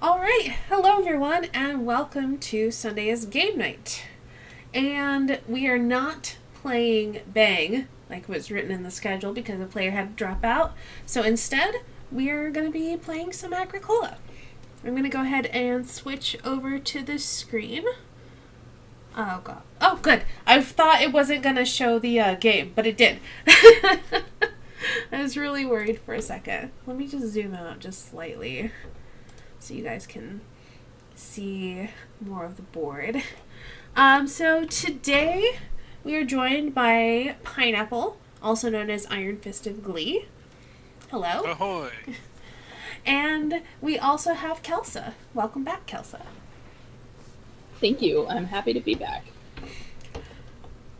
All right, hello everyone, and welcome to Sunday's game night. And we are not playing Bang like was written in the schedule because a player had to drop out. So instead, we are going to be playing some Agricola. I'm going to go ahead and switch over to the screen. Oh god. Oh, good. I thought it wasn't going to show the game, but it did. I was really worried for a second. Let me just zoom out just slightly so you guys can see more of the board. So today we are joined by Pineapple, also known as Iron Fist of Glee. Hello. Ahoy! And we also have Kelsa. Welcome back, Kelsa. Thank you. I'm happy to be back.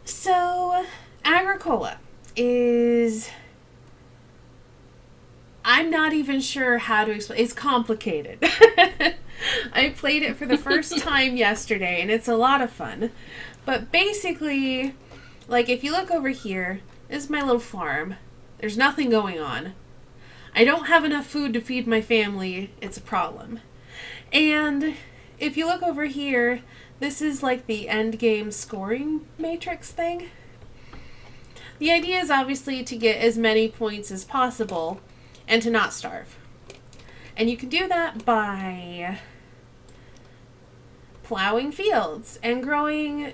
So, Agricola is. I'm not even sure how to explain. It's complicated. I played it for the first time yesterday, and it's a lot of fun. But basically, like, if you look over here, this is my little farm. There's nothing going on. I don't have enough food to feed my family. It's a problem. And if you look over here, this is like the end game scoring matrix thing. The idea is obviously to get as many points as possible and to not starve. And you can do that by plowing fields and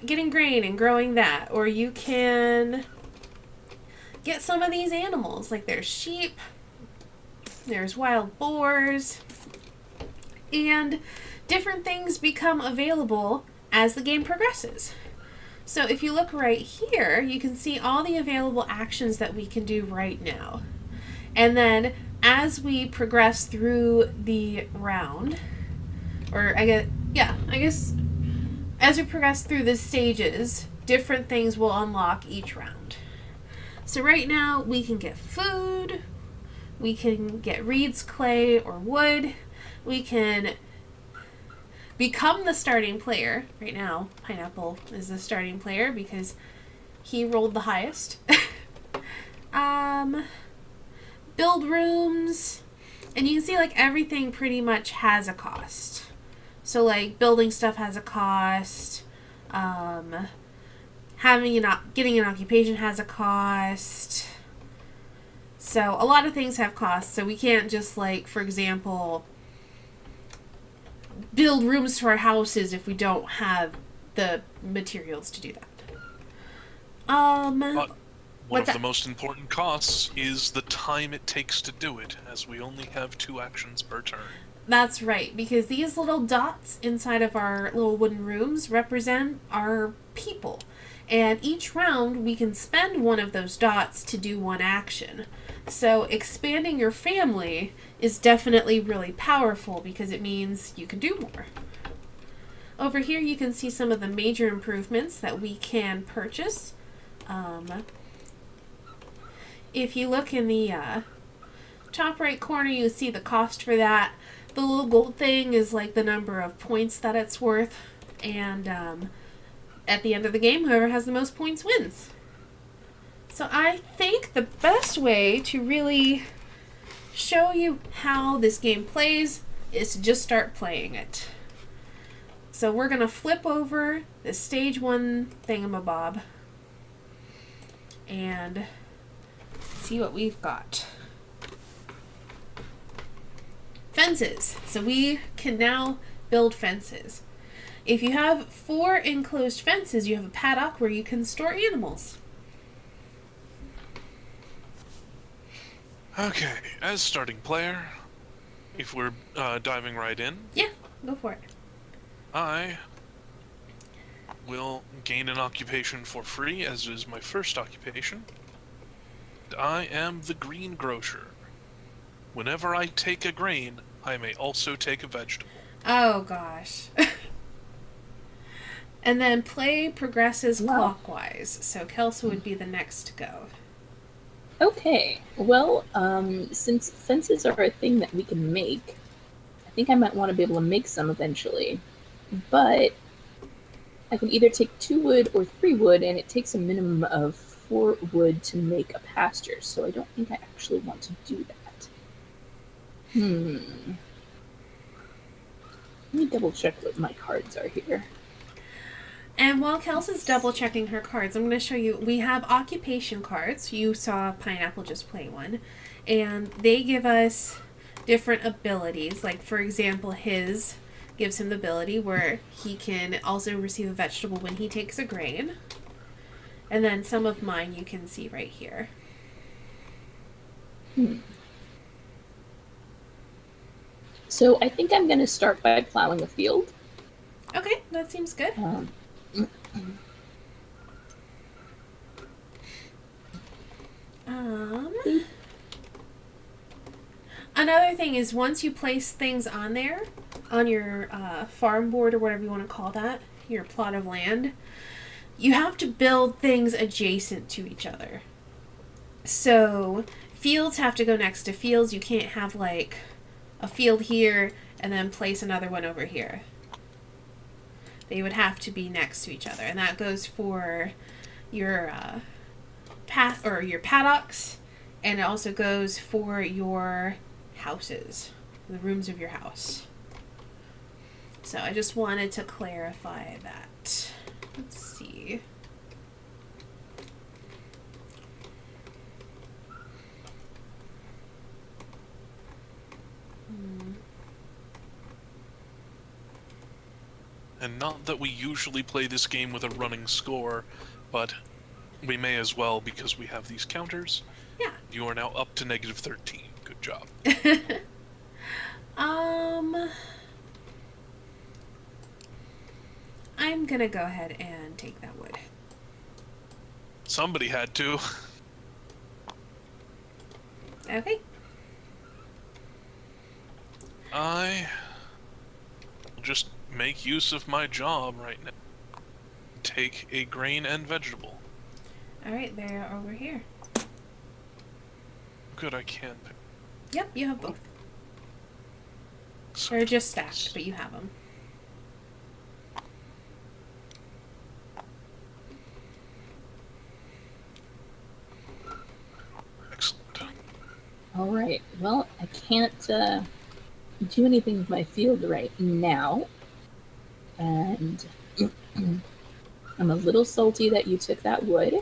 getting grain and growing that. Or you can get some of these animals, like there's sheep, there's wild boars, and different things become available as the game progresses. So if you look right here, you can see all the available actions that we can do right now. And then as we progress through the round, or I guess as we progress through the stages, different things will unlock each round. So right now we can get food, we can get reeds, clay, or wood, we can become the starting player. Right now, Pineapple is the starting player because he rolled the highest. Build rooms, and you can see like everything pretty much has a cost. So like building stuff has a cost. Getting an occupation has a cost. So a lot of things have costs. So we can't just like, for example, build rooms to our houses if we don't have the materials to do that. But one What's of the that? most important costs is the time it takes to do it, as we only have 2 actions per turn. That's right, because these little dots inside of our little wooden rooms represent our people. And each round, we can spend one of those dots to do one action. So expanding your family is definitely really powerful because it means you can do more. Over here, you can see some of the major improvements that we can purchase. If you look in the top right corner, you see the cost for that. The little gold thing is like the number of points that it's worth. And at the end of the game, whoever has the most points wins. So I think the best way to really show you how this game plays is to just start playing it. So we're going to flip over the stage 1 thingamabob and see what we've got. Fences. So we can now build fences. If you have 4 enclosed fences, you have a paddock where you can store animals. Okay, as starting player, if we're diving right in, Yeah, go for it. I will gain an occupation for free, as is my first occupation. I am the green grocer. Whenever I take a grain, I may also take a vegetable. Oh gosh. And then play progresses clockwise. So Kelsa would be the next to go. Okay. Well, since fences are a thing that we can make, I think I might want to be able to make some eventually. But I can either take 2 wood or 3 wood, and it takes a minimum of 4 wood to make a pasture, so I don't think I actually want to do that. Let me double check what my cards are here. And while Kelsa's double checking her cards, I'm going to show you. We have occupation cards. You saw Pineapple just play one. And they give us different abilities. Like, for example, his gives him the ability where he can also receive a vegetable when he takes a grain. And then some of mine you can see right here. So I think I'm going to start by plowing a field. Okay, that seems good. Another thing is once you place things on there, on your farm board or whatever you want to call that, your plot of land, you have to build things adjacent to each other. So fields have to go next to fields. You can't have like a field here and then place another one over here. They would have to be next to each other, and that goes for your your paddocks, and it also goes for your houses, the rooms of your house. So I just wanted to clarify that. Let's see. And not that we usually play this game with a running score, but we may as well because we have these counters. Yeah. You are now up to negative 13. Good job. I'm gonna go ahead and take that wood. Somebody had to. Okay. I will just make use of my job right now. Take a grain and vegetable. Alright, they're over here. Good, I can pick. Yep, you have both. They're just stacked, but you have them. Excellent. All right. Well, I can't do anything with my field right now. And I'm a little salty that you took that wood.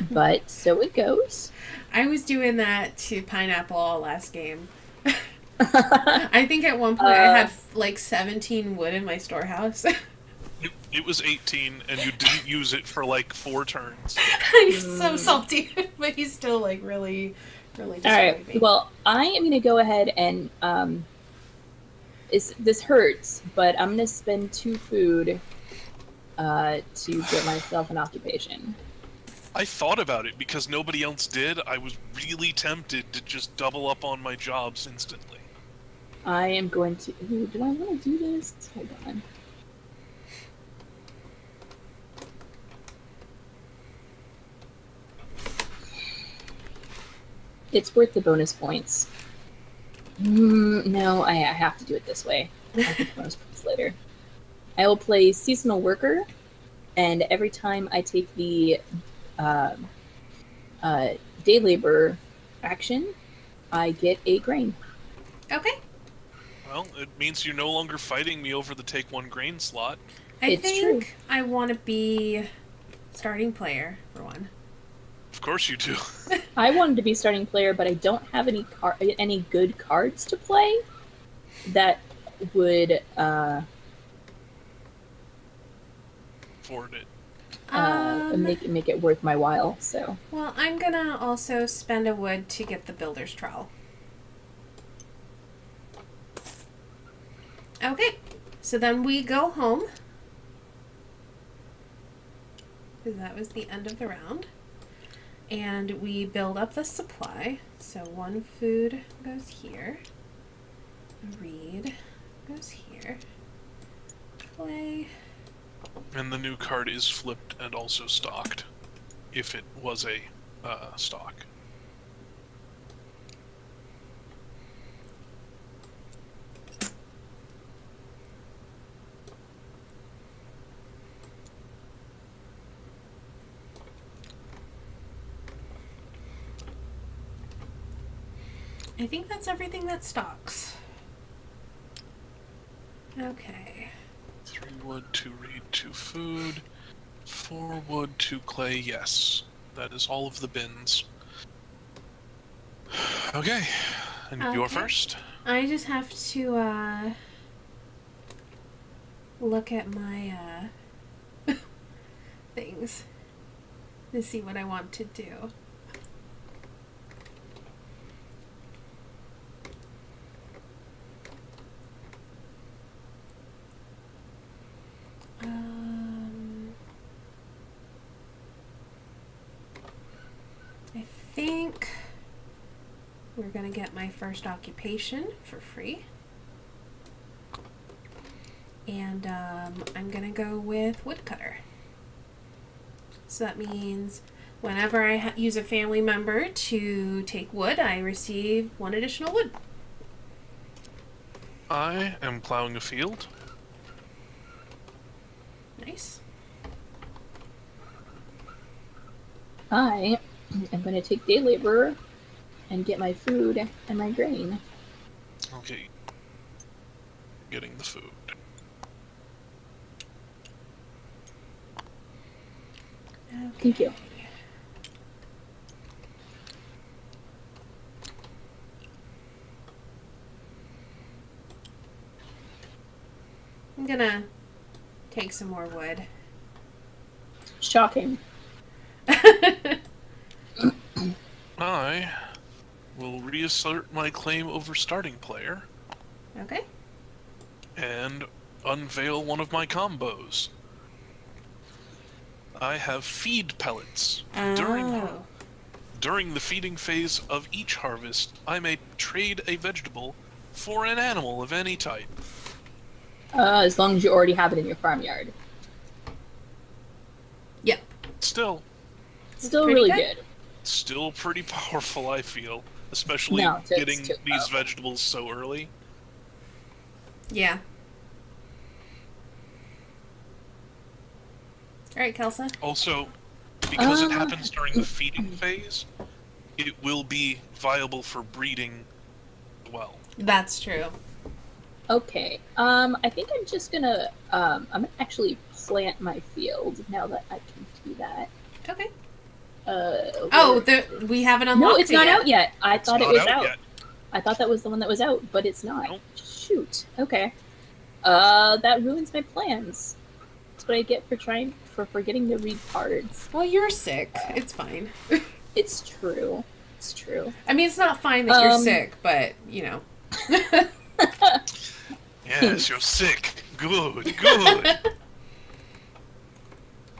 But so it goes. I was doing that to Pineapple all last game. I think at one point I had like 17 wood in my storehouse. It was 18, and you didn't use it for like 4 turns. He's so salty, but he's still like really, really All destroyed right. me. Well, I am going to go ahead and this hurts, but I'm going to spend 2 food to get myself an occupation. I thought about it because nobody else did. I was really tempted to just double up on my jobs instantly. I am going to... Ooh, do I want to do this? Hold on. It's worth the bonus points. No, I have to do it this way. I'll get the bonus points later. I will play Seasonal Worker, and every time I take the day labor action, I get a grain. Okay. Well, it means you're no longer fighting me over the take 1 grain slot. I think I want to be starting player for one. Of course you do. I wanted to be starting player, but I don't have any good cards to play that would Afford it. make it worth my while. So. Well, I'm gonna also spend a wood to get the builder's trowel. Okay, so then we go home. Because that was the end of the round. And we build up the supply. So 1 food goes here. Reed goes here. Clay. And the new card is flipped and also stocked, if it was a stock. I think that's everything that stocks. Okay. 3 wood, 2 reed, 2 food, 4 wood, 2 clay, yes. That is all of the bins. Okay, and you're Okay. first? I just have to look at my things to see what I want to do. I think we're gonna get my first occupation for free. And I'm gonna go with woodcutter. So that means whenever I use a family member to take wood, I receive 1 additional wood. I am plowing a field. Nice. I am going to take day labor and get my food and my grain. Okay. Getting the food. Okay. Thank you. I'm gonna take some more wood. Shocking. I will reassert my claim over starting player Okay. and unveil one of my combos. I have feed pellets. Oh. During the feeding phase of each harvest, I may trade a vegetable for an animal of any type. As long as you already have it in your farmyard. Yep. Still Still pretty really good. good. Still pretty powerful, I feel. Especially No, it's getting too these powerful. vegetables so early. Yeah. All right, Kelsa. Also, because it happens during the feeding phase, it will be viable for breeding as well. That's true. Okay. I think I'm just gonna I'm gonna actually plant my field now that I can do that. Okay. Where- We haven't unlocked No, it's it not yet. out yet. I It's thought it not was out out. yet. I thought that was the one that was out, but it's not. Nope. Shoot. Okay. That ruins my plans. That's what I get for forgetting to read cards. Well, you're sick. It's fine. It's true. It's true. I mean, it's not fine that you're Um, sick, but, you know. Yes, you're sick. Good, good.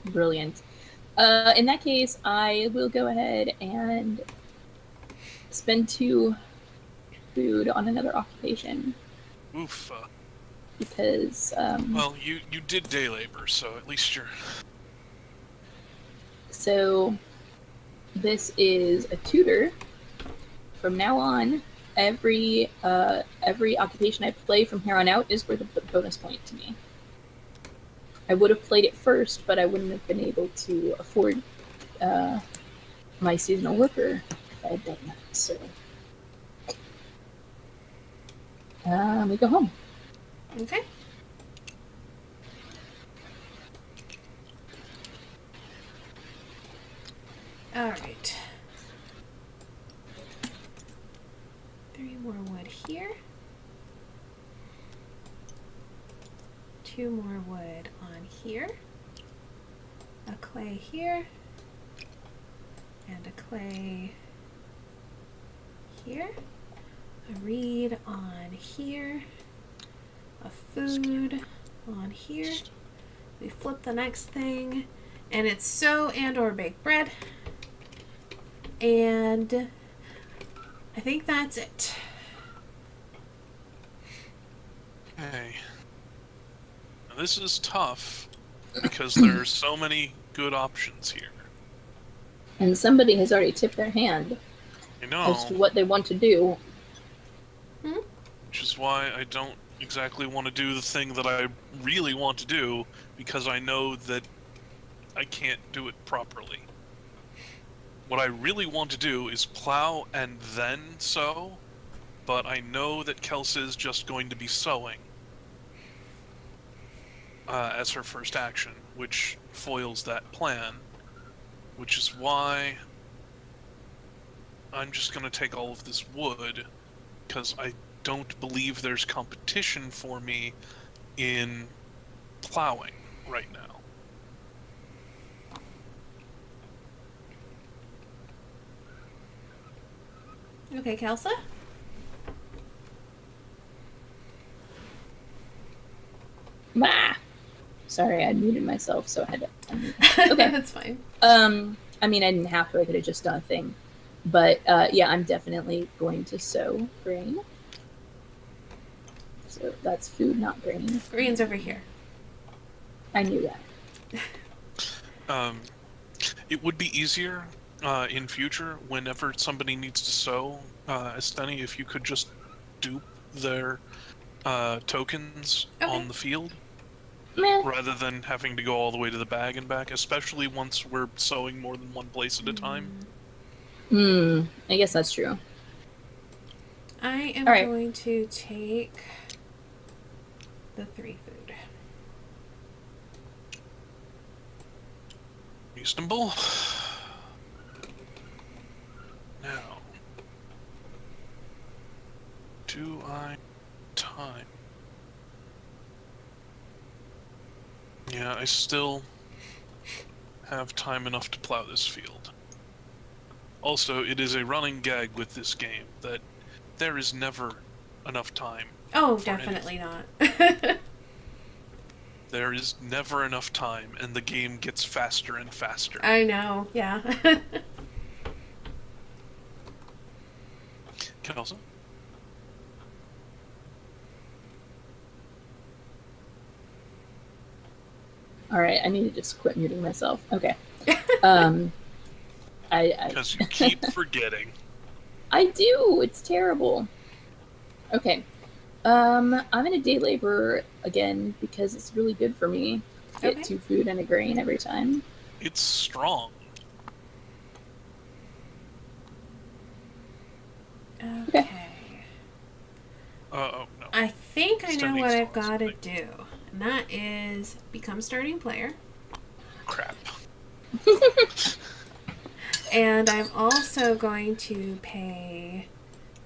Brilliant. In that case, I will go ahead and spend 2 food on another occupation Oof. because Well, you did day labor, so at least you're... so this is a tutor. From now on, every occupation I play from here on out is worth a bonus point to me. I would have played it first, but I wouldn't have been able to afford my seasonal worker if I had done that. So we go home. Okay. All right. 3 more wood here. 2 more wood on here. A clay here. And a clay here. A reed on here. A food on here. We flip the next thing. And it's sow and or bake bread. And I think that's it. Okay. Now, this is tough because there are so many good options here. And somebody has already tipped their hand I know, as to what they want to do. which is why I don't exactly want to do the thing that I really want to do, because I know that I can't do it properly. What I really want to do is plow and then sow, but I know that Kelsa is just going to be sowing. as her first action, which foils that plan, which is why I'm just going to take all of this wood, because I don't believe there's competition for me in plowing right now. Okay, Kelsa? Ah! Sorry, I muted myself, so I had to unmute. Okay. That's fine. I mean, I didn't have to. I could have just done a thing. But, yeah, I'm definitely going to sow grain. So that's food, not grain. Green's over here. I knew that. It would be easier in future whenever somebody needs to sow, Esteni, if you could just dupe their tokens on the field. Meh. Rather than having to go all the way to the bag and back, especially once we're sowing more than one place at a time. I guess that's true. I am Alright. going to take the 3 food. Reasonable. Now, do I time? Yeah, I still have time enough to plow this field. Also, it is a running gag with this game that there is never enough time. Oh, for definitely anything. not. There is never enough time, and the game gets faster and faster. I know, yeah. Kelsa? Alright, I need to just quit muting myself. Okay. Because you keep forgetting. I do. It's terrible. Okay. I'm gonna day labor again because it's really good for me to get Okay. 2 food and a grain every time. It's strong. Okay. Oh, no. I think I know Standing what still I've is got to something. do. And that is become starting player. Crap. And I'm also going to pay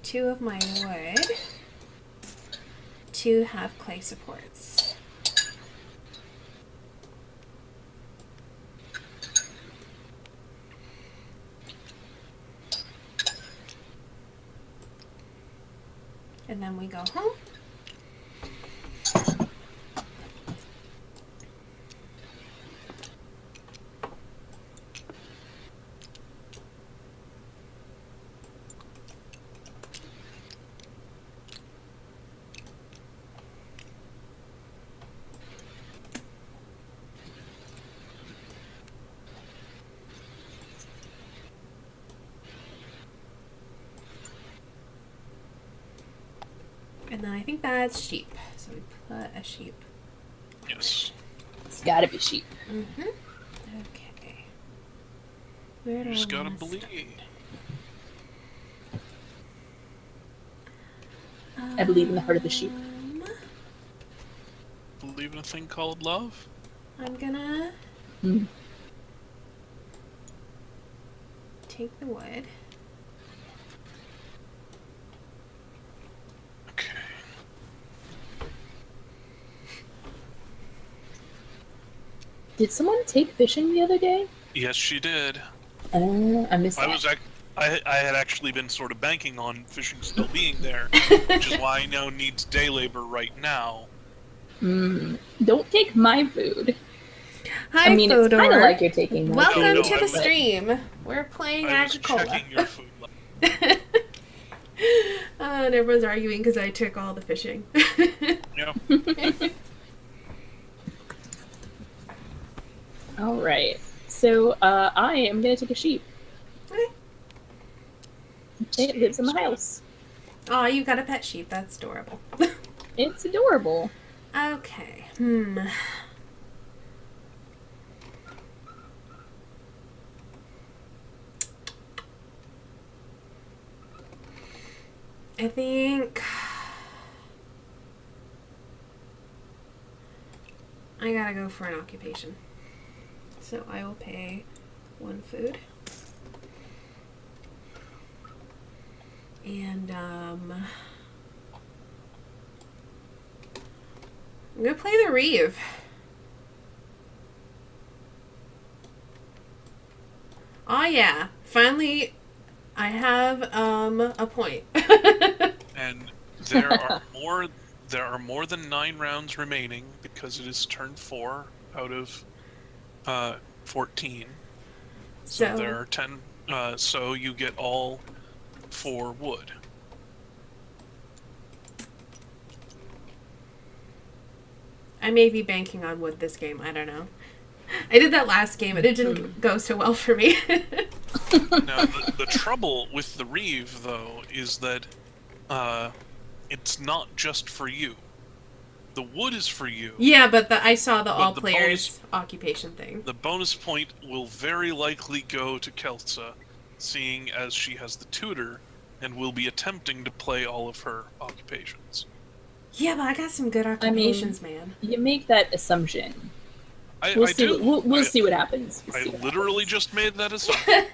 2 of my wood to have clay supports. And then we go home. And then I think that's sheep. So we put a sheep. Yes. It's gotta be sheep. Mm-hmm. Okay. Where do You just I gotta wanna believe. start? I believe in the heart of the sheep. Believe in a thing called love? I'm gonna Mm. take the wood. Okay. Did someone take fishing the other day? Yes, she did. I missed that. I had actually been sort of banking on fishing still being there, which is why I now need day labor right now. Don't take my food. Hi, I mean, it's kind of Fodor. like you're taking my Welcome food. No, to I the was- stream. We're playing I was Agricola. checking your food level. And everyone's arguing because I took all the fishing. Yeah. All right. So I am gonna take a sheep. Okay. It lives in the house. Oh, you got a pet sheep. That's adorable. It's adorable. Okay. I think I gotta go for an occupation. So I will pay 1 food. And, I'm gonna play the Reeve. Oh yeah, finally I have, a point. And there are more than 9 rounds remaining because it is turn 4 out of 14. So there are 10. So you get all 4 wood. I may be banking on wood this game. I don't know. I did that last game and it didn't go so well for me. Now, the trouble with the Reeve, though, is that it's not just for you. The wood is for you. Yeah, but I saw the all the players occupation thing. The bonus point will very likely go to Kelsa, seeing as she has the tutor and will be attempting to play all of her occupations. Yeah, but I got some good occupations, man. You make that assumption. We'll see what happens. I literally just made that assumption.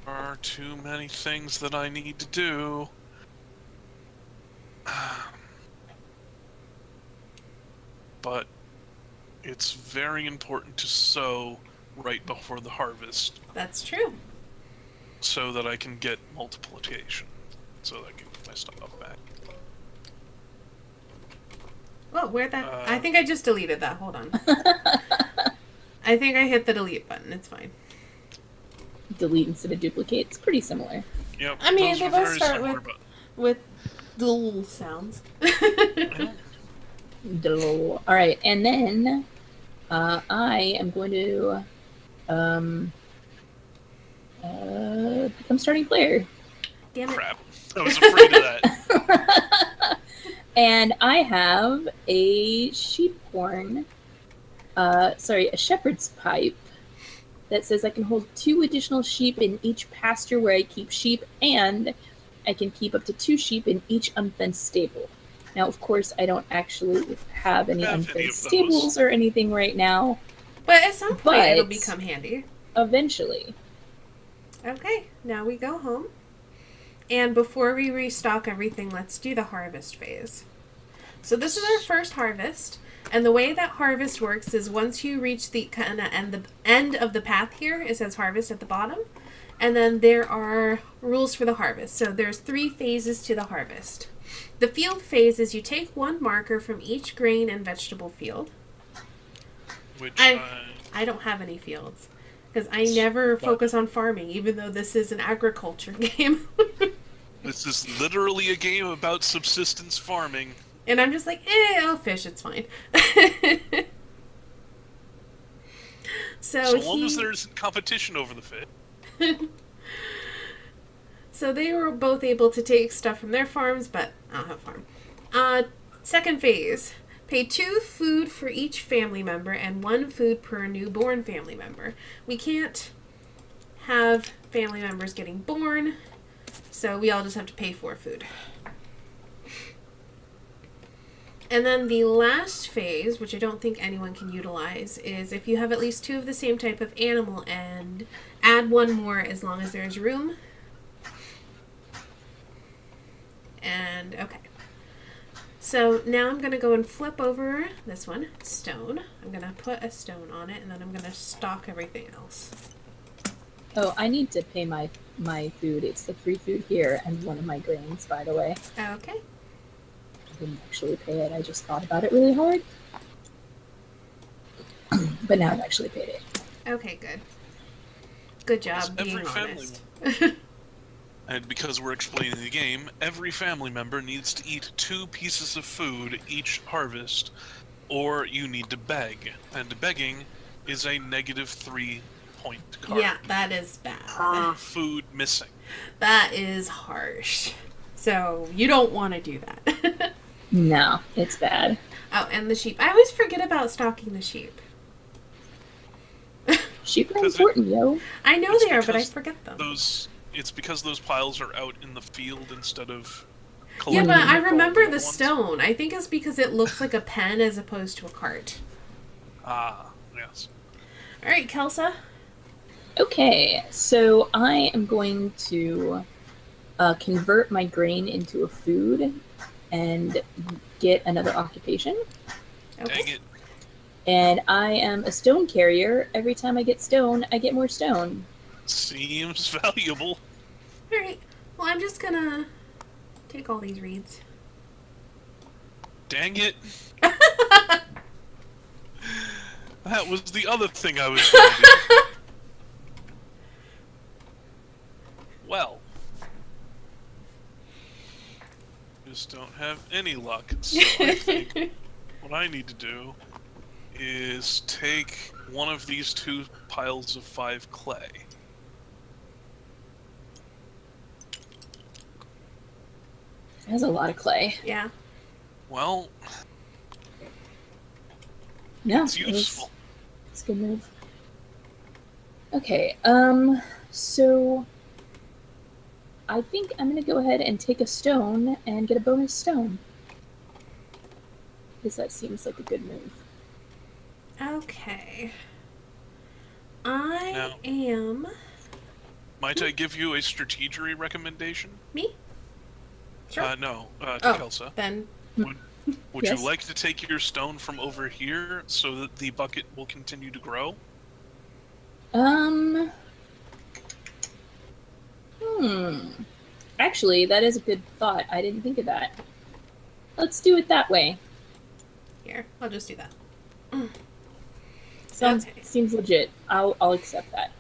There are too many things that I need to do. But it's very important to sow right before the harvest. That's true. So that I can get multiplication. So that I can get my stuff back. Oh, where'd that... I think I just deleted that. Hold on. I think I hit the delete button. It's fine. Delete instead of duplicate. It's pretty similar. Yep. I mean, they both start with dual sounds. Alright, and then I am going to become starting player. Damn it. Crap. I was afraid of that. And I have a a shepherd's pipe that says I can hold 2 additional sheep in each pasture where I keep sheep, and I can keep up to 2 sheep in each unfenced stable. Now, of course, I don't actually have any unfenced stables or anything right now. But at some point, it'll become handy. Eventually. Okay, now we go home. And before we restock everything, let's do the harvest phase. So this is our first harvest. And the way that harvest works is once you reach the kind of end of the path here, it says harvest at the bottom. And then there are rules for the harvest. So there's 3 phases to the harvest. The field phase is you take 1 marker from each grain and vegetable field. Which I don't have any fields. Because I never focus on farming, even though this is an agriculture game. This is literally a game about subsistence farming. And I'm just like, I'll fish, it's fine. So long as there isn't competition over the fish. So they were both able to take stuff from their farms, but I don't have a farm. Second phase. Pay 2 food for each family member and 1 food per newborn family member. We can't have family members getting born, so we all just have to pay for food. And then the last phase, which I don't think anyone can utilize, is if you have at least 2 of the same type of animal and add 1 more as long as there's room. And, okay. So now I'm going to go and flip over this one, stone. I'm going to put a stone on it, and then I'm going to stock everything else. Oh, I need to pay my food. It's the free food here and 1 of my grains, by the way. Okay. I didn't actually pay it. I just thought about it really hard. But now I've actually paid it. Okay, good. Good job being honest. And because we're explaining the game, every family member needs to eat 2 pieces of food each harvest, or you need to beg. And begging is a -3 point card. Yeah, that is bad. Per food missing. That is harsh. So you don't want to do that. No, it's bad. Oh, and the sheep. I always forget about stocking the sheep. Sheep are important, yo. I know they are, but I forget them. Those it's because those piles are out in the field instead of Yeah, but collecting I up all remember at the once. stone. I think it's because it looks like a pen as opposed to a cart. Ah, yes. All right, Kelsa. Okay, so I am going to convert my grain into a food and get another occupation. Okay. Dang it. And I am a stone carrier. Every time I get stone, I get more stone. Seems valuable. All right. Well, I'm just gonna take all these reeds. Dang it. That was the other thing I was going to do. Well. Just don't have any luck. So I think what I need to do is take one of these 2 piles of 5 clay. That's a lot of clay. Yeah. Well, No, it's useful. It's a good move. Okay, so I think I'm gonna go ahead and take a stone and get a bonus stone. Because that seems like a good move. Okay. I Now- am Might I give you a strategery recommendation? me. Sure. No, to Oh. Kelsa. Then Would Yes. you like to take your stone from over here so that the bucket will continue to grow? Actually, that is a good thought. I didn't think of that. Let's do it that way. here, I'll just do that. Okay. Seems legit. I'll accept that.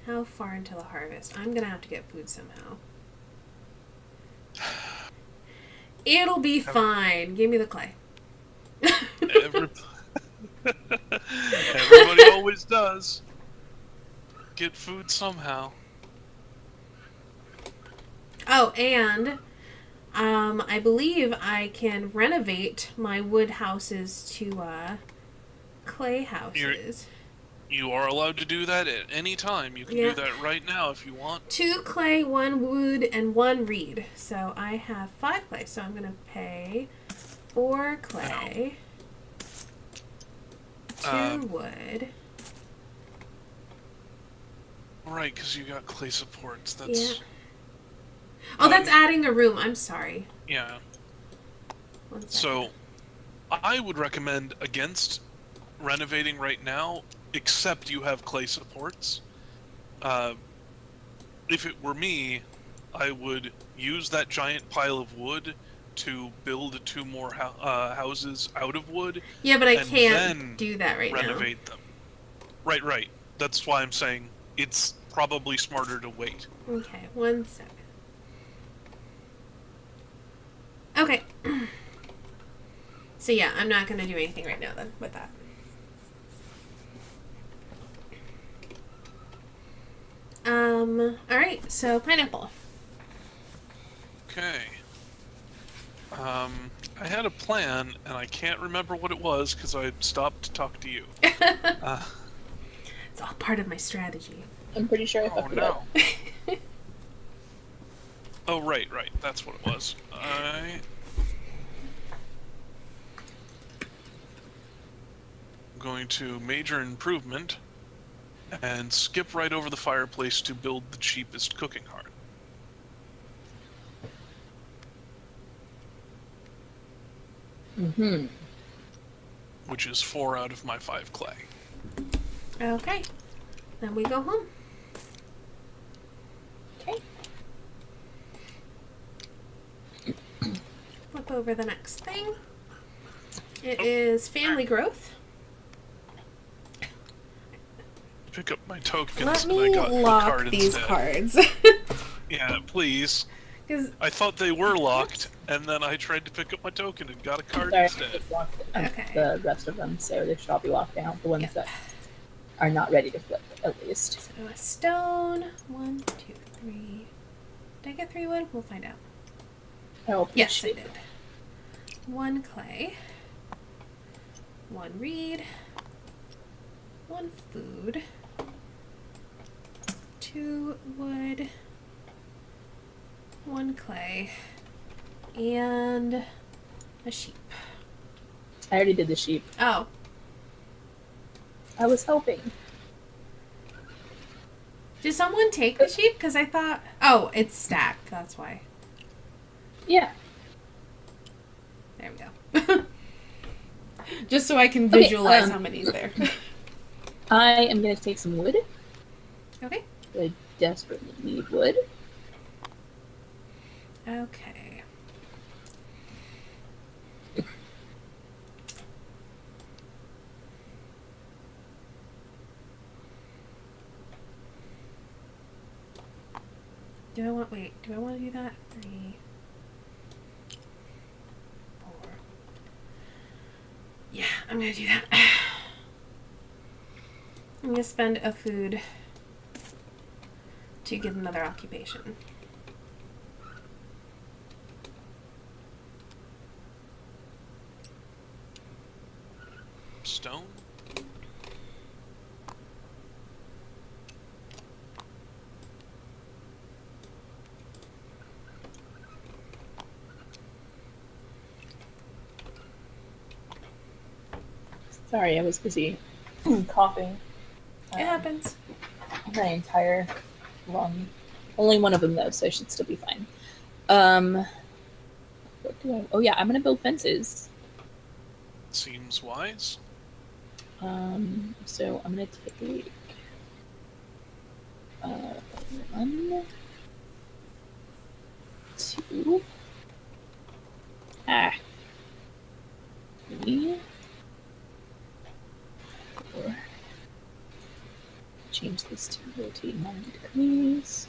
How far until the harvest? I'm gonna have to get food somehow. It'll be fine. Give me the clay. Everybody always does. Get food somehow. Oh, and I believe I can renovate my wood houses to clay houses. You are allowed to do that at any time. You can Yeah. do that right now if you want. 2 clay, 1 wood, and 1 reed. So I have 5 clay. So I'm gonna pay 4 clay, 2 wood. Right, because you got clay supports. That's Yeah. Oh, that's adding a room. I'm sorry. yeah. 1 second. So, I would recommend against renovating right now, except you have clay supports. If it were me, I would use that giant pile of wood to build 2 more houses out of wood. Yeah, but I and then can't do that right renovate them. Right. That's why I'm saying it's probably smarter to wait. now. Okay, 1 second. Okay. So yeah, I'm not gonna do anything right now then with that. Alright, so pineapple. Okay. I had a plan, and I can't remember what it was because I stopped to talk to you. It's all part of my strategy. I'm pretty sure I fucked it up. Oh, right. That's what it was. I'm going to major improvement and skip right over the fireplace to build the cheapest cooking hearth. Mm-hmm. Which is 4 out of my 5 clay. Okay. Then we go home. Okay. Flip over the next thing. It is family growth. Pick up my tokens. Let and I me got a lock card these instead. cards. Yeah, please. 'Cause- I thought they were locked, and then I tried to pick up my token and got a card Sorry, I instead. just locked Okay. the rest of them, so they should all be locked down. The ones that are not ready to flip, at least. So a stone. 1, 2, 3. Did I get 3 wood? We'll find out. Oh, Yes, I did. 1 clay. 1 reed. 1 food, 2 wood, 1 clay, and a sheep. I already did the sheep. Oh, I was hoping. did someone take the sheep? Because I thought... Oh, it's stacked. That's why. Yeah. There we go. Just so I can Okay, visualize how many's there. I am going to take some wood. Okay. I desperately need wood. Okay. Do I want to do that? 3, 4. Yeah, I'm gonna do that. I'm gonna spend a food to get another occupation. Stone? Sorry, I was busy coughing. It happens. My entire lung. Only one of them though, so I should still be fine. What do I? Oh yeah, I'm gonna build fences. Seems wise. So I'm gonna take 1, 2, 3, 4. Change this to rotate 90 degrees.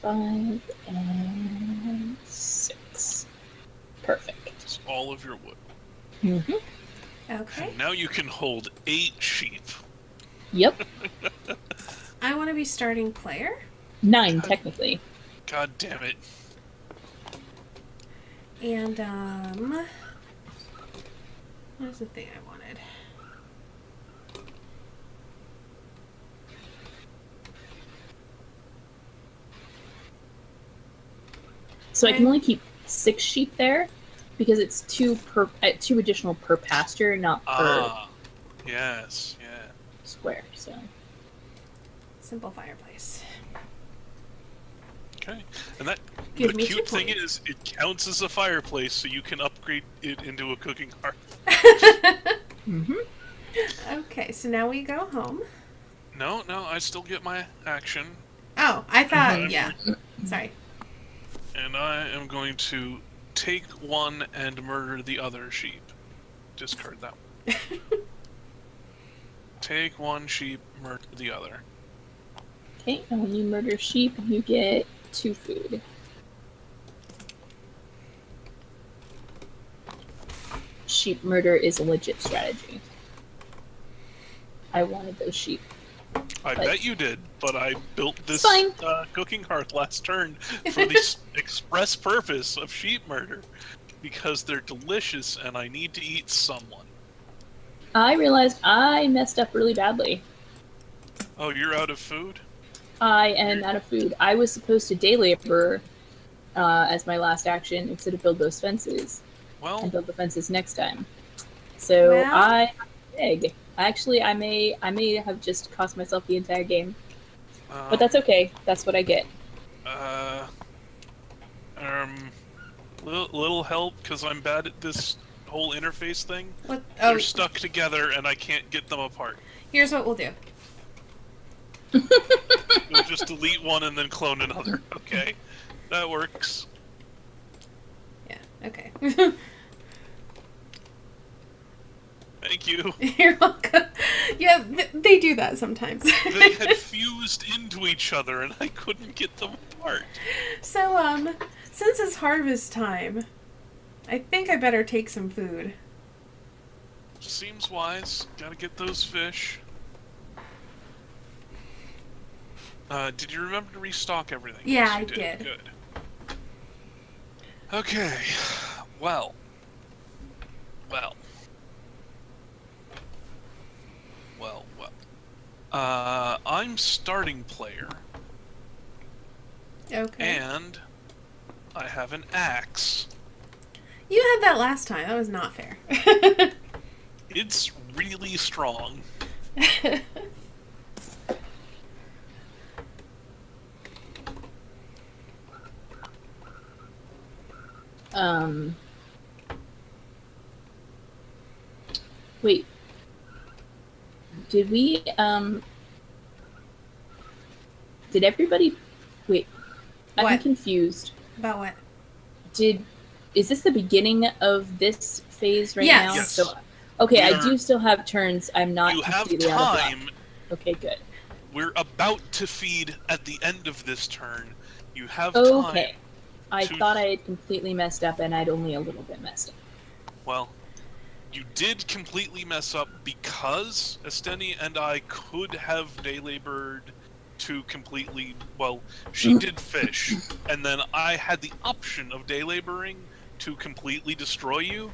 5 and 6. Perfect. It's all of your wood. Mm-hmm. Okay. And now you can hold 8 sheep. Yep. I want to be starting player. 9 technically. God damn it. And, what was the thing I wanted? So I can only keep 6 sheep there because it's 2 additional per pasture, not per Yes, yeah. square. So Simple fireplace. Okay. And that Give the me cute 2 thing points. is it counts as a fireplace, so you can upgrade it into a cooking hearth. mm-hmm. Okay, so now we go home. No, I still get my action. Oh, I thought, Mhm. yeah. Sorry. And I am going to take one and murder the other sheep. Discard that one. Take one sheep, murder the other. Okay, and when you murder sheep, you get 2 food. Sheep murder is a legit strategy. I wanted those sheep. I But- bet you did, but I built this Fine. cooking hearth last turn for the express purpose of sheep murder. Because they're delicious and I need to eat someone. I realized I messed up really badly. Oh, you're out of food? I am out of food. I was supposed to day labor as my last action instead of build those fences Well, and build the fences next time. So Well- I egg. Actually, I may have just cost myself the entire game, but that's okay. That's what I get. Little help because I'm bad at this whole interface thing. What? They're Oh, stuck together and I can't get them apart. here's what we'll do. We'll just delete one and then clone another. Okay, that works. Yeah, okay. Thank you. You're welcome. Yeah, they do that sometimes. They had fused into each other and I couldn't get them apart. So, since it's harvest time, I think I better take some food. Seems wise. Gotta get those fish. Did you remember to restock everything? Yeah, Yes, you I did. Good. Okay. Well. I'm starting player, Okay. and I have an axe. You had that last time. That was not fair. It's really strong. Wait. Did we, did everybody, wait, I'm What? confused. About what? Is this the beginning of this phase right Yes. now? Yes. So, okay, I We are- do still have turns. I'm not You have completely out of luck. time. Okay, good. We're about to feed at the end of this turn. You have Okay. time. I to- thought I had completely messed up, and I'd only a little bit messed up. Well, you did completely mess up because Esteni and I could have day labored to completely. Well, she did fish, and then I had the option of day laboring to completely destroy you.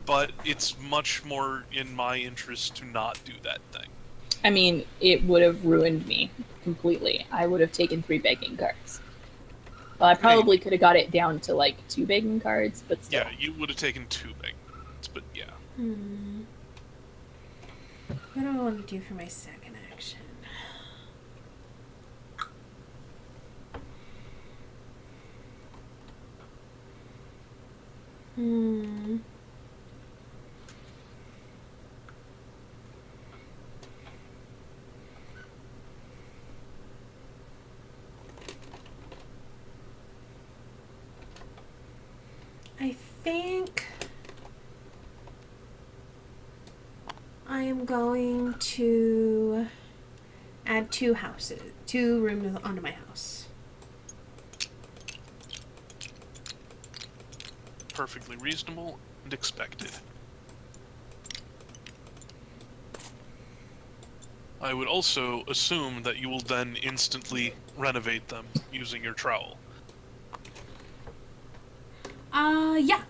But it's much more in my interest to not do that thing. I mean, it would have ruined me completely. I would have taken 3 begging cards. Well, I probably could have got it down to like 2 begging cards, but still. Yeah, you would have taken 2 big ones, but yeah. What do I want to do for my second action? I think I am going to add 2 rooms onto my house. Perfectly reasonable and expected. I would also assume that you will then instantly renovate them using your trowel. Yeah.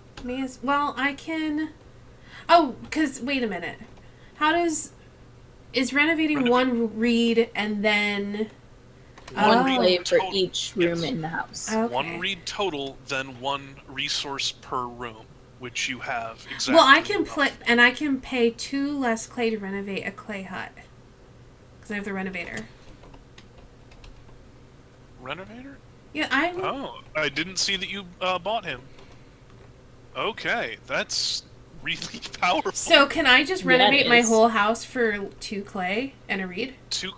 Well, I can... Oh, because, wait a minute. How does... Is renovating one read and then... One read clay for total. each room Yes. in the house. Okay. 1 read total, then 1 resource per room, which you have exactly. Well, I can enough. and I can pay 2 less clay to renovate a clay hut. Because I have the renovator. Renovator? Yeah, Oh, I didn't see that you bought him. Okay, that's really powerful. So can I just Yeah, it renovate my is. whole house for 2 clay and a reed? 2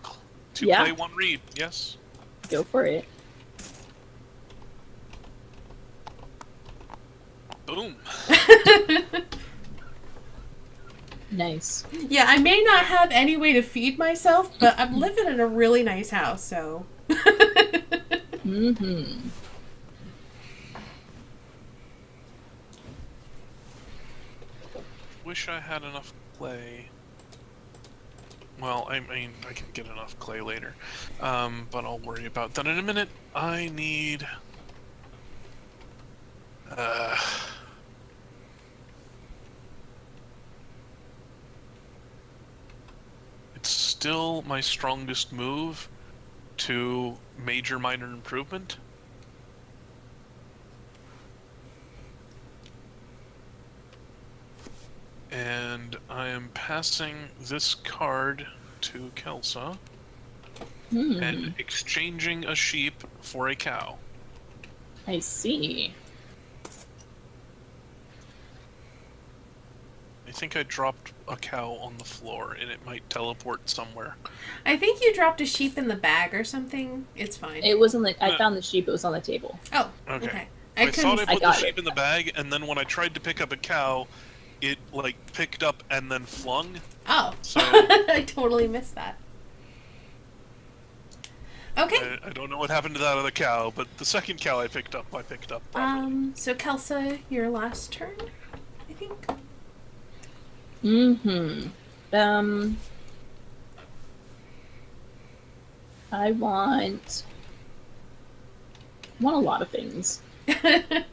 Yeah. clay, 1 reed, yes. Go for it. Boom. Nice. Yeah, I may not have any way to feed myself, but I'm living in a really nice house, so... Mm-hmm. Wish I had enough clay. Well, I mean, I can get enough clay later. But I'll worry about that in a minute. I need... It's still my strongest move to major minor improvement. And I am passing this card to Kelsa and exchanging a sheep for a cow. I see. I think I dropped a cow on the floor and it might teleport somewhere. I think you dropped a sheep in the bag or something. It's fine. It wasn't like I No. found the sheep. It was on the table. Oh, Okay. okay. I thought I I put the got sheep it. in the bag, and then when I tried to pick up a cow, it, like, picked up and then flung. Oh. So- I totally missed that. Okay. I don't know what happened to that other cow, but the second cow I picked up properly. So Kelsa, your last turn, I think. Mm-hmm. I want a lot of things. At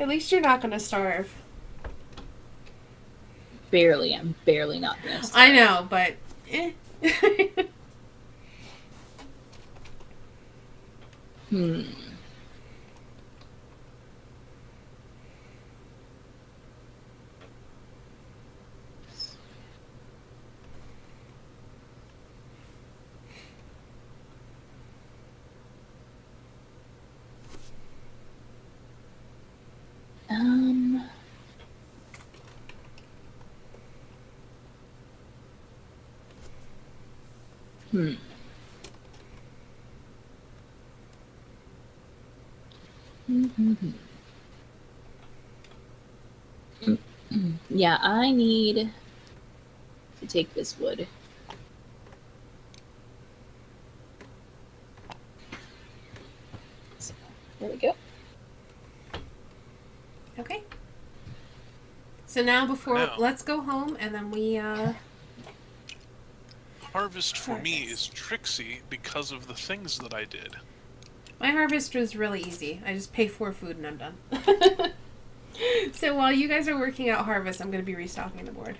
least you're not going to starve. Barely. I'm barely not gonna. I know, but Eh. Hmm. Um. Hmm. Mhm. Yeah, I need to take this wood. So, there we go. Okay. So now Now, let's go home and then we harvest for me is harvest. tricksy because of the things that I did. My harvest was really easy. I just pay for food and I'm done. So while you guys are working out harvest, I'm going to be restocking the board.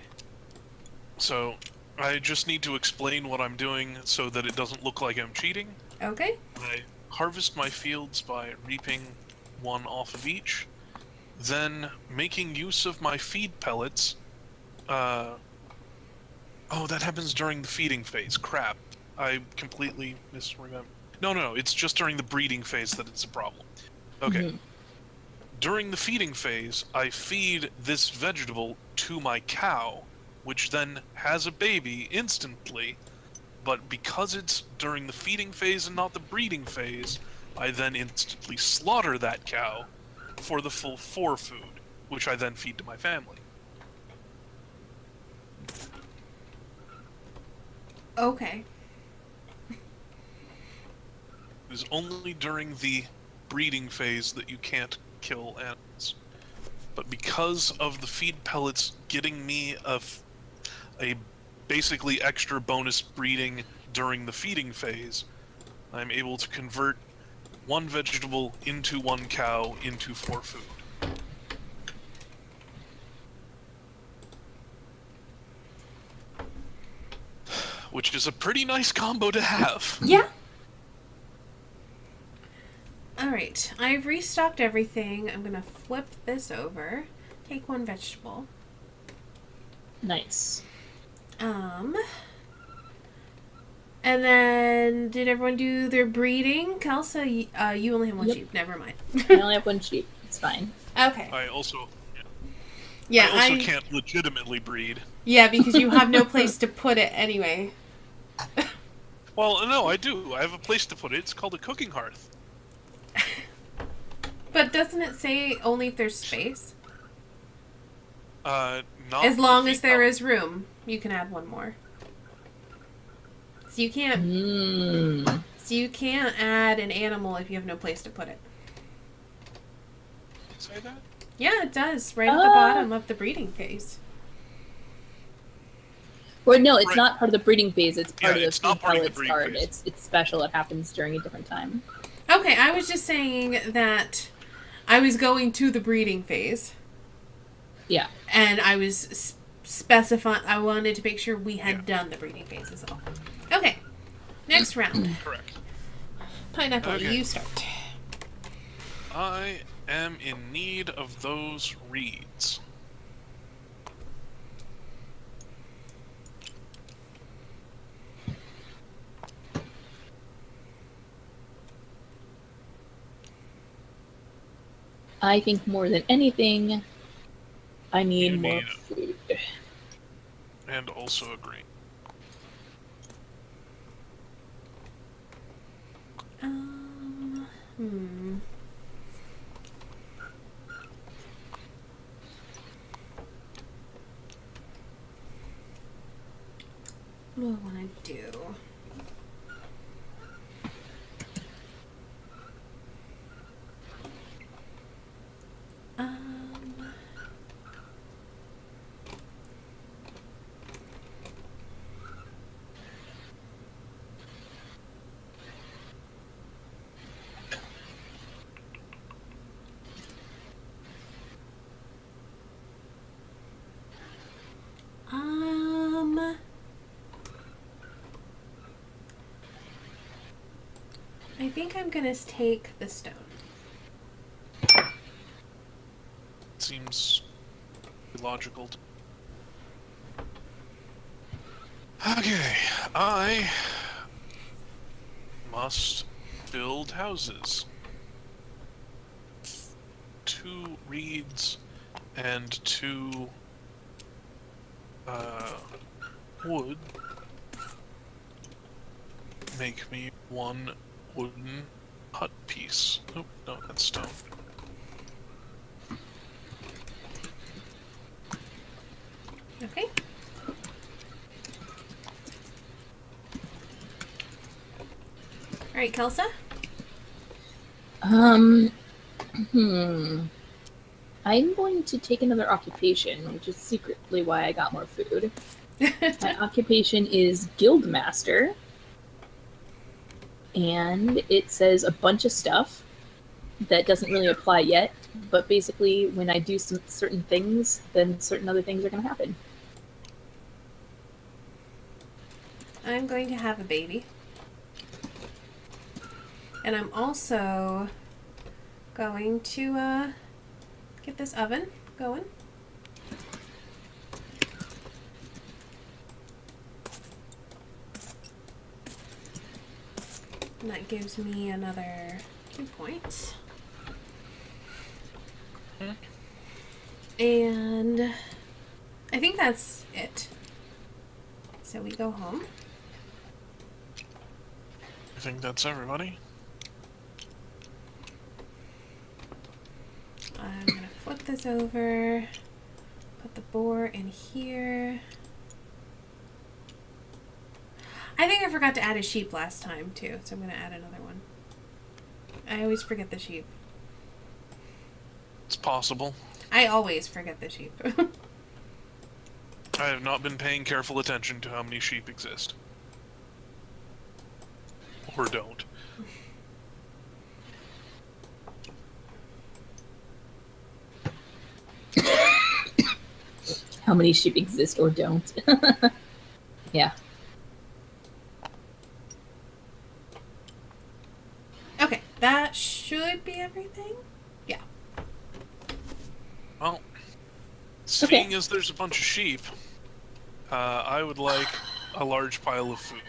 So, I just need to explain what I'm doing so that it doesn't look like I'm cheating. Okay. I harvest my fields by reaping one off of each, then making use of my feed pellets. Oh, that happens during the feeding phase. Crap. I completely misremember. No, it's just during the breeding phase that it's a problem. Okay. Mhm. During the feeding phase, I feed this vegetable to my cow, which then has a baby instantly, but because it's during the feeding phase and not the breeding phase, I then instantly slaughter that cow for the full 4 food, which I then feed to my family. Okay. It is only during the breeding phase that you can't kill animals. But because of the feed pellets getting me a basically extra bonus breeding during the feeding phase, I'm able to convert one vegetable into one cow into 4 food. Which is a pretty nice combo to have. Yeah. All right. I've restocked everything. I'm going to flip this over. Take one vegetable. Nice. And then did everyone do their breeding? Kelsa, you only have one Yep. sheep. Never mind. I only have one sheep. It's fine. Okay. I also Yeah, can't legitimately breed. Yeah, because you have no place to put it anyway. Well, no, I do. I have a place to put it. It's called a cooking hearth. But doesn't it say only if there's space? Not As long as there is room, you can add one more. So you can't. Mm. So you can't add an animal if you have no place to put it. Say that? Yeah, it does. Right at the bottom of the breeding phase. Well, no, it's Right. not part of the breeding phase. It's part of the it's not feed part of the pellets breeding card. phase. It's special. It happens during a different time. Okay, I was just saying that I was going to the breeding phase. Yeah. And I was specifying. I wanted to make sure we had done the breeding phase as well. Okay, next round. Correct. Pineapple, Okay. you start. I am in need of those reeds. I think more than anything, I need You more need- food. And also a green. Hmm. What do I want to do? Um. Um. think I'm gonna take the stone. Seems logical. Okay, I must build houses. 2 reeds and 2 wood make me 1 wooden hut piece. Oh, no, that's stone. Okay. Alright, Kelsa? I'm going to take another occupation, which is secretly why I got more food. My occupation is Guildmaster. And it says a bunch of stuff that doesn't really apply yet, but basically when I do some certain things, then certain other things are going to happen. I'm going to have a baby. And I'm also going to get this oven going. And that gives me another 2 points. And I think that's it. So we go home. I think that's everybody. I'm going to flip this over, put the boar in here. I think I forgot to add a sheep last time too, so I'm going to add another one. I always forget the sheep. It's possible. I always forget the sheep. I have not been paying careful attention to how many sheep exist. Or don't. How many sheep exist or don't. Yeah. Okay, that should be everything. Yeah. Well, seeing as there's a bunch of sheep, I would like a large pile of food.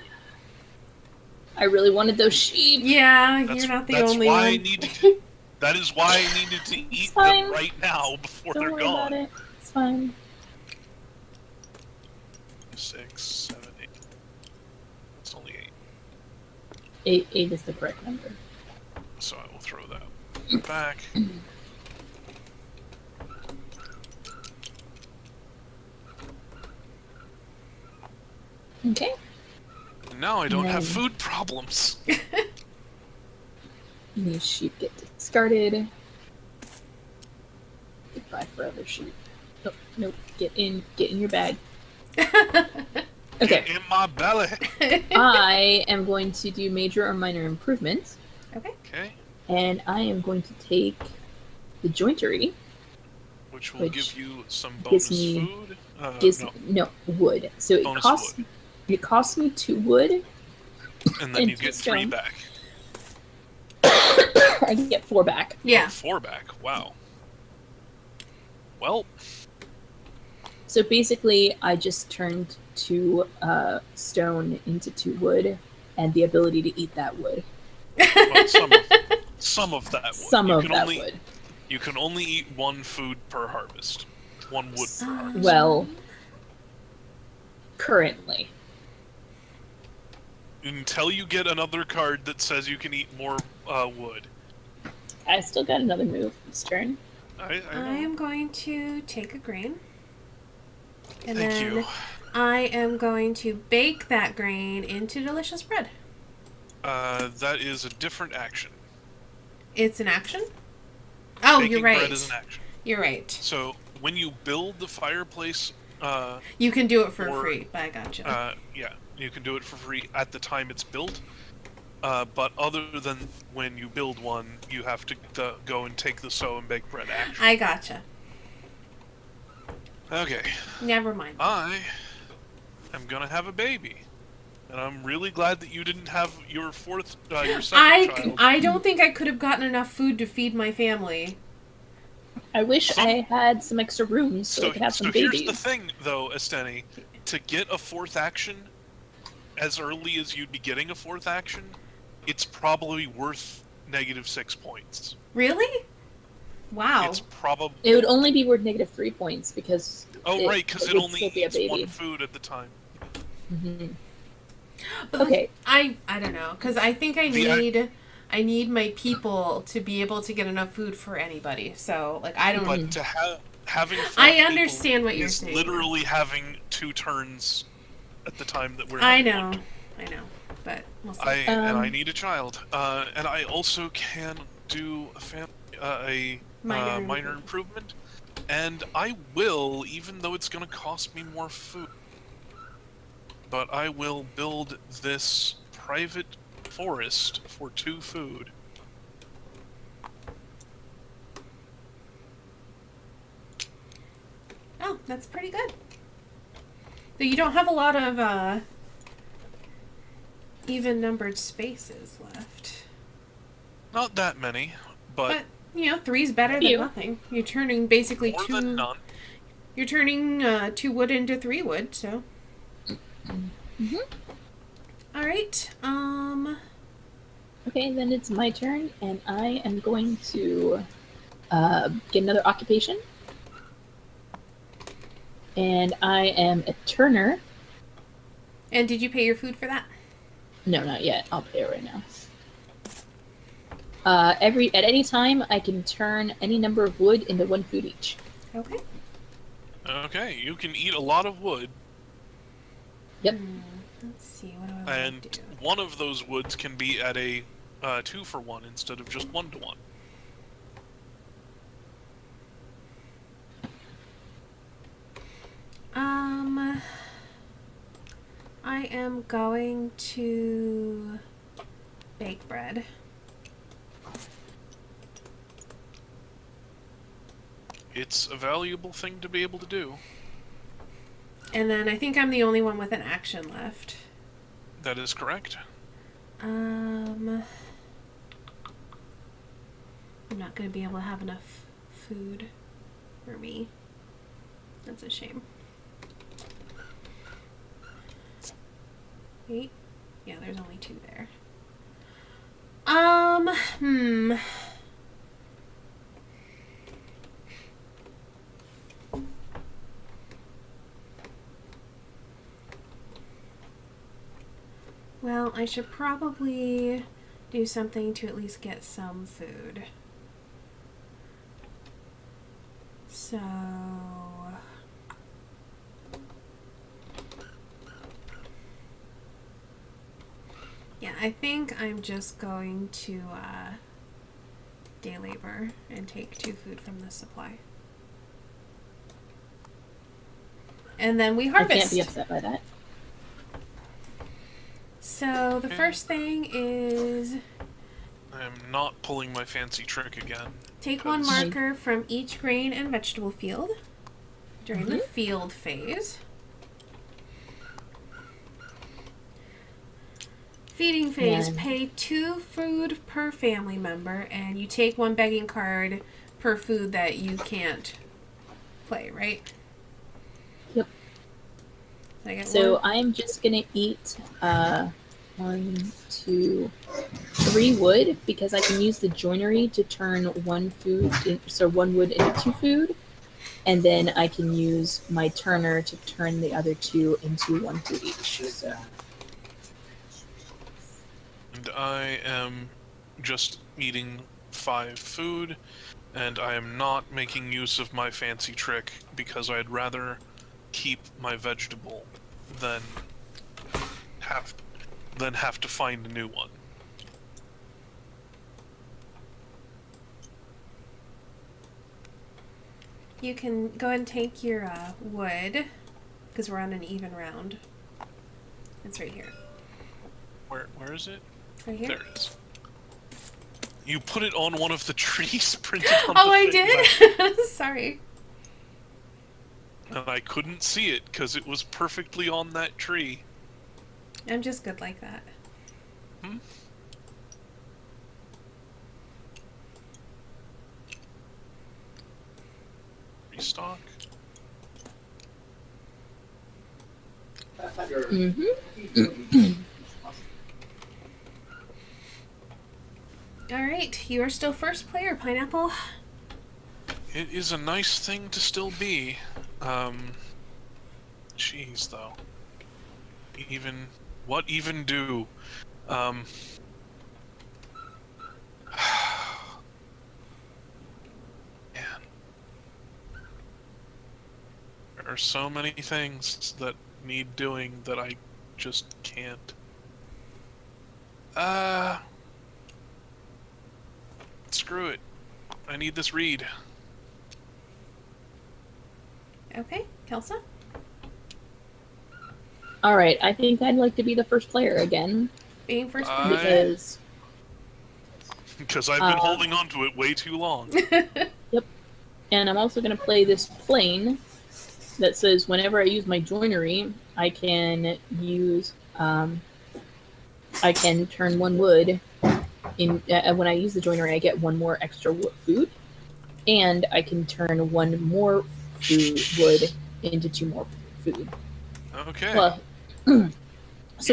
I really wanted those sheep. Yeah, you're not the only why one. I needed to, that is why I needed to eat fine. them right now before Don't they're worry gone. about it. It's fine. 6, 7, 8. It's only 8 is the correct number. so I will throw that back. Okay. Now I don't have Then- food problems. These sheep get discarded. Goodbye forever, sheep. Nope, nope. Get in your bag. Okay. Get in my belly. I am going to do major or minor improvements, Okay. Okay, and I am going to take the jointery. which will Which give you some gives bonus me- food. Gives No, wood. So it Bonus costs wood. it costs me 2 wood. and then and you get 3 stone. back. I can get 4 back. Yeah. Oh, 4 back. Wow. Well, So basically, I just turned 2 stone into 2 wood, and the ability to eat that wood. well some of that wood. Some you of can that only, wood. You can only eat 1 food per harvest. 1 wood per harvest. Well, currently. Until you get another card that says you can eat more wood. I still got another move this turn. I I know. am going to take a grain. And Thank then you. I am going to bake that grain into delicious bread. That is a different action. It's an action? Oh, Baking you're right. bread is an action. You're right. So when you build the fireplace, You can do it for Or- free, but I gotcha. yeah, you can do it for free at the time it's built. But other than when you build one, you have to go and take the sew and bake bread action. I gotcha. Okay, Never mind. I am gonna have a baby. And I'm really glad that you didn't have your your second child. I don't think I could have gotten enough food to feed my family. I wish I had some extra room so I could have some babies. Here's the thing, though, Esteni. To get a fourth action, as early as you'd be getting a fourth action, it's probably worth -6 points. Really? Wow. It's probably. It would only be worth -3 points because. Right, because it only eats one food at the time. Mm-hmm. But okay. I don't know, because I think I need my people to be able to get enough food for anybody. So like I don't. But to having. I understand what you're saying. Literally having 2 turns at the time that we're. I know, but we'll see. And I need a child, and I also can do a minor improvement, and I will, even though it's going to cost me more food. But I will build this private forest for 2 food. Oh, that's pretty good. So you don't have a lot of even-numbered spaces left. Not that many, but 3's better than nothing. You're turning basically more than none. You're turning 2 wood into 3 wood, so. Mm-hmm. All right. Okay, then it's my turn, and I am going to get another occupation. And I am a turner. And did you pay your food for that? No, not yet. I'll pay it right now. At any time, I can turn any number of wood into 1 food each. Okay. Okay, you can eat a lot of wood. Yep. Let's see, what do I want to do? One of those woods can be at a 2-for-1 instead of just 1-to-1. I am going to bake bread. It's a valuable thing to be able to do. And then I think I'm the only one with an action left. That is correct. I'm not going to be able to have enough food for me. That's a shame. Wait. Yeah, there's only 2 there. Well, I should probably do something to at least get some food. So... yeah, I think I'm just going to day labor and take 2 food from the supply. And then we harvest. I can't be upset by that. So the first thing is... I'm not pulling my fancy trick again. Take 1 marker from each grain and vegetable field during the field phase. Feeding phase, pay 2 food per family member, and you take 1 begging card per food that you can't play, right? Yep. So I'm just gonna eat 1, 2, 3 wood because I can use the joinery to turn 1 wood into 2 food, and then I can use my turner to turn the other 2 into 1 food each. So. And I am just eating 5 food, and I am not making use of my fancy trick because I'd rather keep my vegetable than have to find a new one. You can go ahead and take your wood, because we're on an even round. It's right here. Where is it? Right here. There it is. You put it on one of the trees printed on Oh, the I thing, did? Sorry. And I couldn't see it because it was perfectly on that tree. I'm just good like that. Hmm? Restock. Mm-hmm. Alright, you are still first player, Pineapple. It is a nice thing to still be. Jeez, though. What even do? Um... Man. There are so many things that need doing that I just can't. Screw it. I need this read. Okay, Kelsa? Alright, I think I'd like to be the first player again. Being first I- Because Because I've been holding on to it way too long. Yep. And I'm also going to play this plane that says whenever I use my joinery, I can use, I can turn one wood in, when I use the joinery, I get one more extra food, and I can turn one more wood into two more food. Okay. Well, so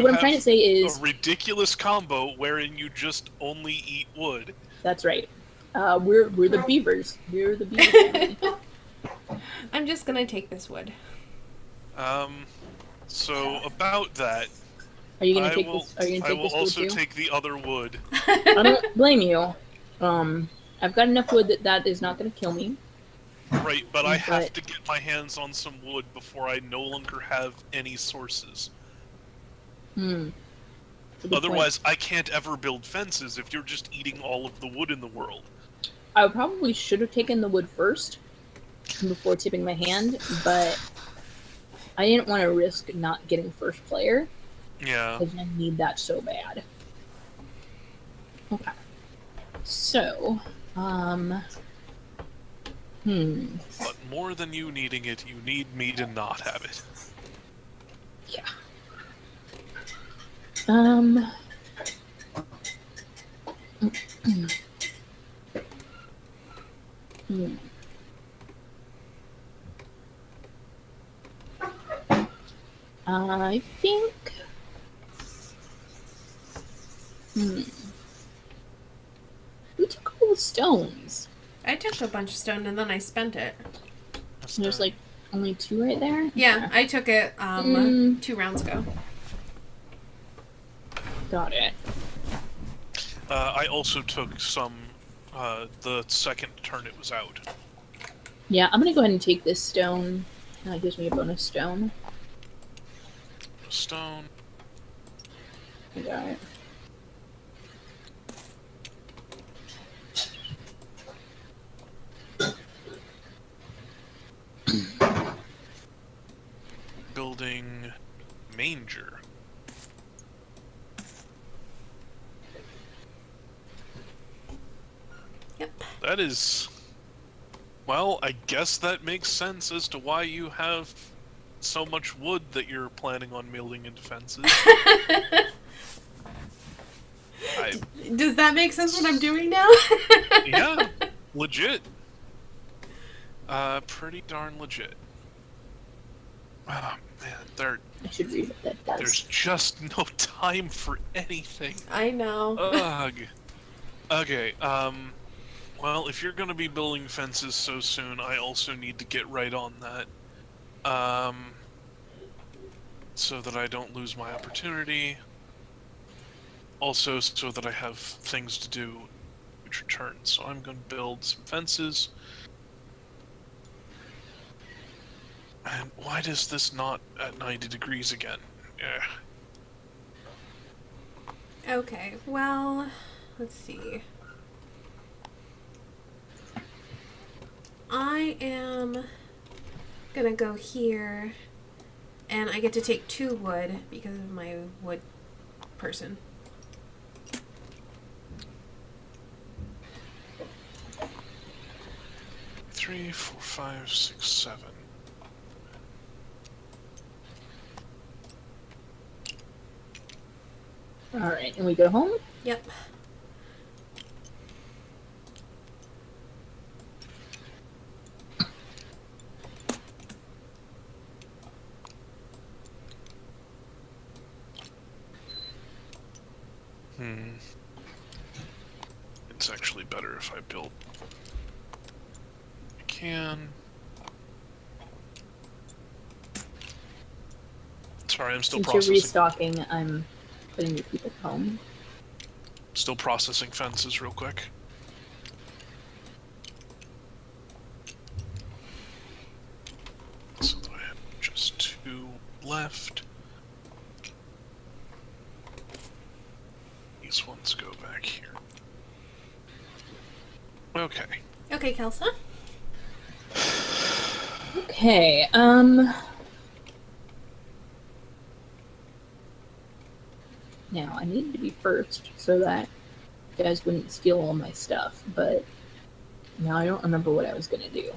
You what I'm trying to have say is, a ridiculous combo wherein you just only eat wood. that's right. We're the beavers. We're the beaver family. I'm just gonna take this wood. So about that, Are you gonna I take will. this? Are you gonna I take will this wood also too? take the other wood. I don't blame you. I've got enough wood that is not gonna kill me. Right, but I have But- to get my hands on some wood before I no longer have any sources. That's a good Otherwise, I can't ever build fences if you're just eating all of the wood in the world. point. I probably should have taken the wood first before tipping my hand, but I didn't want to risk not getting first player Yeah. because I need that so bad. Okay. So, But more than you needing it, you need me to not have it. yeah. I think. Who took all the stones? I took a bunch of stone and then I spent it. There's like only two right there? Yeah, I took it 2 rounds ago. Got it. I also took some the second turn it was out. Yeah, I'm gonna go ahead and take this stone. That gives me a bonus stone. Stone. I got it. Building manger. Yep. That is... Well, I guess that makes sense as to why you have so much wood that you're planning on building into fences. Does that make sense what I'm doing now? Yeah, legit. Pretty darn legit. Oh, man, I should read what that does. there's just no time for anything. I know. Ugh. Okay, well, if you're gonna be building fences so soon, I also need to get right on that. So that I don't lose my opportunity. Also, so that I have things to do future turns. So I'm gonna build some fences. And why does this not at 90 degrees again? Okay, well, let's see. I am gonna go here, and I get to take 2 wood because of my wood person. Three, 4, 5, 6, 7. Alright, and we go home? Yep. It's actually better if I build. I can. Sorry, I'm still Since processing. you're restocking, I'm putting your people home. Still processing fences real quick. So I have just 2 left. These ones go back here. Okay. Okay, Kelsa. Okay, now I needed to be first so that you guys wouldn't steal all my stuff, but now I don't remember what I was gonna do.